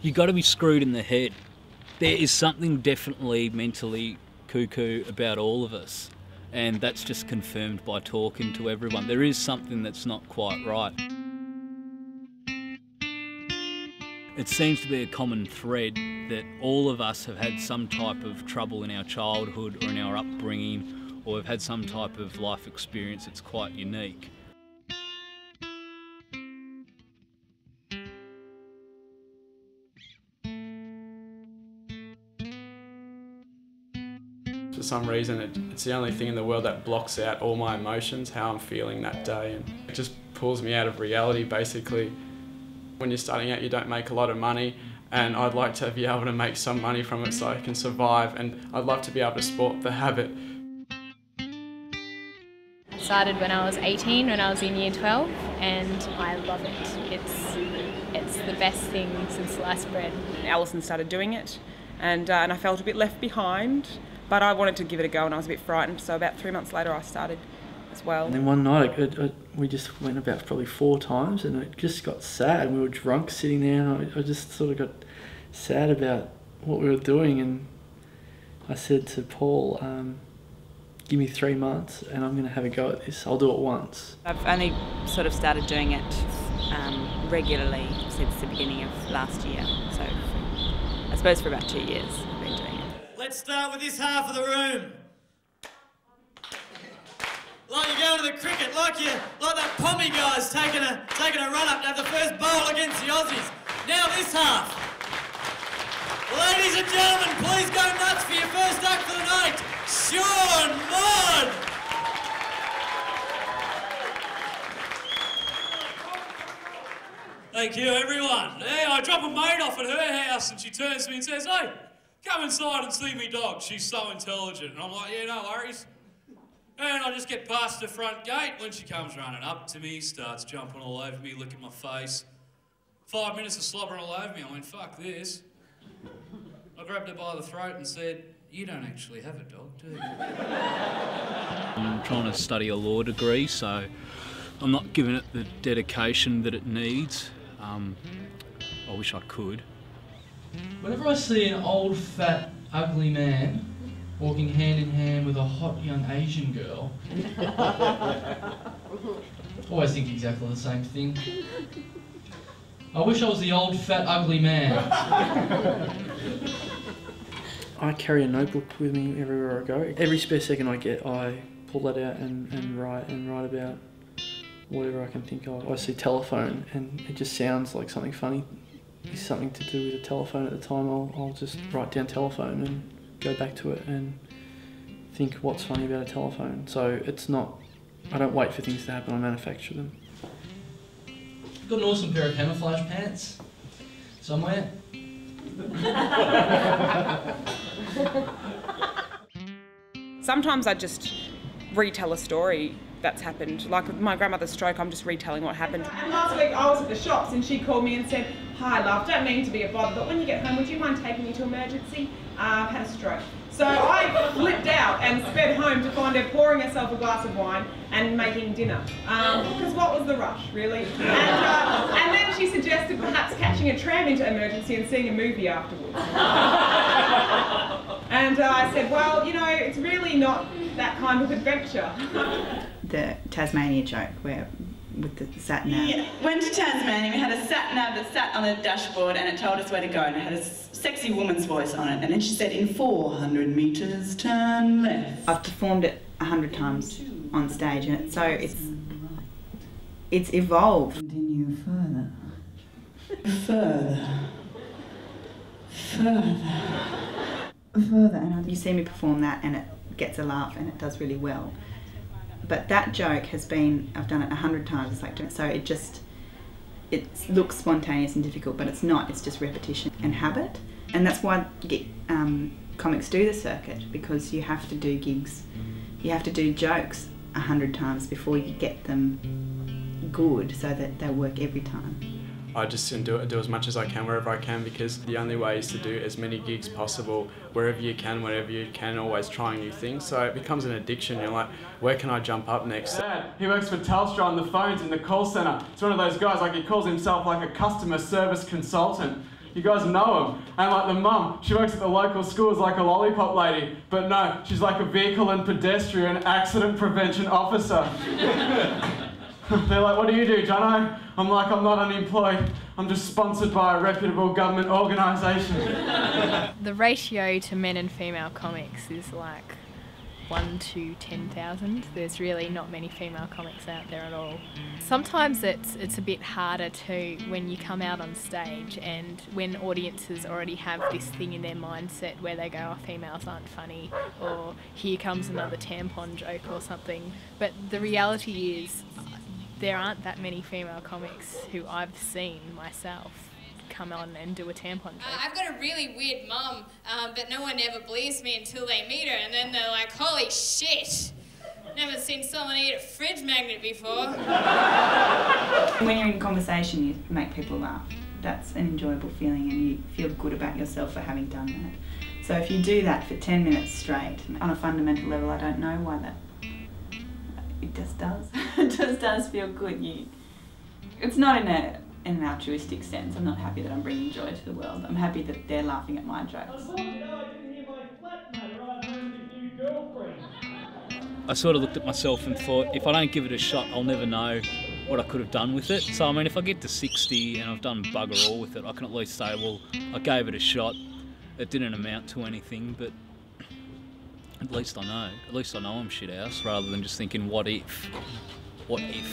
You've got to be screwed in the head. There is something definitely mentally cuckoo about all of us, and that's just confirmed by talking to everyone. There is something that's not quite right. It seems to be a common thread that all of us have had some type of trouble in our childhood or in our upbringing, or have had some type of life experience that's quite unique. For some reason, it's the only thing in the world that blocks out all my emotions, how I'm feeling that day, and it just pulls me out of reality, basically. When you're starting out, you don't make a lot of money, and I'd like to be able to make some money from it so I can survive, and I'd love to be able to sport the habit. I started when I was 18, when I was in year 12, and I love it. It's the best thing since sliced bread. Alison started doing it, and I felt a bit left behind, but I wanted to give it a go, and I was a bit frightened, so about 3 months later I started as well. And then one night we just went about probably 4 times, and it just got sad. We were drunk sitting there, and I just sort of got sad about what we were doing, and I said to Paul, give me 3 months and I'm going to have a go at this. I'll do it once. I've only sort of started doing it regularly since the beginning of last year, so I suppose for about 2 years I've been doing it. Let's start with this half of the room. Like you're going to the cricket, like that Pommy guy's taking a run up to have the first bowl against the Aussies. Now this half. Ladies and gentlemen, please go nuts for your first act for the night, Sean Mudd! Thank you, everyone. Hey, I drop a mate off at her house and she turns to me and says, hey, come inside and see me dog. She's so intelligent. And I'm like, yeah, no worries. And I just get past the front gate when she comes running up to me, starts jumping all over me, licking my face. 5 minutes of slobbering all over me. I went, fuck this. I grabbed her by the throat and said, you don't actually have a dog, do you? I'm trying to study a law degree, so I'm not giving it the dedication that it needs. I wish I could. Whenever I see an old, fat, ugly man walking hand in hand with a hot young Asian girl, I always think exactly the same thing. I wish I was the old, fat, ugly man. I carry a notebook with me everywhere I go. Every spare second I get, I pull that out and write about whatever I can think of. I see telephone and it just sounds like something funny. It's something to do with a telephone at the time. I'll just write down telephone and go back to it and think what's funny about a telephone. So it's not, I don't wait for things to happen, I manufacture them. I've got an awesome pair of camouflage pants somewhere. Sometimes I just retell a story that's happened. Like with my grandmother's stroke, I'm just retelling what happened. And last week I was at the shops and she called me and said, hi love, don't mean to be a bother, but when you get home, would you mind taking me to emergency? I've had a stroke. So I flipped out and sped home to find her pouring herself a glass of wine and making dinner. Because what was the rush, really? And then she suggested perhaps catching a tram into emergency and seeing a movie afterwards. And I said, well, you know, it's really not that kind of adventure. The Tasmania joke where with the sat-nav. Yeah. Went to Tasmania, we had a sat-nav that sat on the dashboard and it told us where to go, and it had a sexy woman's voice on it, and then she said, in 400 metres, turn left. I've performed it 100 times on stage, and it's evolved. Continue further. Further. Further. Further. And you see me perform that and it gets a laugh and it does really well. But that joke has been, I've done it 100 times, it's like, so it looks spontaneous and difficult, but it's not, it's just repetition and habit. And that's why comics do the circuit, because you have to do gigs, you have to do jokes 100 times before you get them good so that they work every time. I just do as much as I can wherever I can, because the only way is to do as many gigs possible wherever you can, whenever you can, always trying new things. So it becomes an addiction. You're like, where can I jump up next? Dad, he works for Telstra on the phones in the call centre. It's one of those guys, like he calls himself like a customer service consultant. You guys know them. And like the mum, she works at the local school as like a lollipop lady, but no, she's like a vehicle and pedestrian accident prevention officer. They're like, what do you do, Jono? I'm like, I'm not unemployed. I'm just sponsored by a reputable government organisation. The ratio to men and female comics is like 1 to 10,000. There's really not many female comics out there at all. Sometimes it's a bit harder too when you come out on stage and when audiences already have this thing in their mindset where they go, oh, females aren't funny, or here comes another tampon joke or something. But the reality is there aren't that many female comics who I've seen myself come on and do a tampon joke. I've got a really weird mum, but no one ever believes me until they meet her, and then they're like, holy shit, never seen someone eat a fridge magnet before. When you're in conversation, you make people laugh. That's an enjoyable feeling, and you feel good about yourself for having done that. So if you do that for 10 minutes straight, on a fundamental level, I don't know why that... It just does. It just does feel good. It's not in an altruistic sense. I'm not happy that I'm bringing joy to the world. I'm happy that they're laughing at my jokes. I sort of looked at myself and thought, if I don't give it a shot, I'll never know what I could have done with it. So I mean, if I get to 60 and I've done bugger all with it, I can at least say, well, I gave it a shot. It didn't amount to anything, but at least I know. At least I know I'm shit house, rather than just thinking, what if? What if?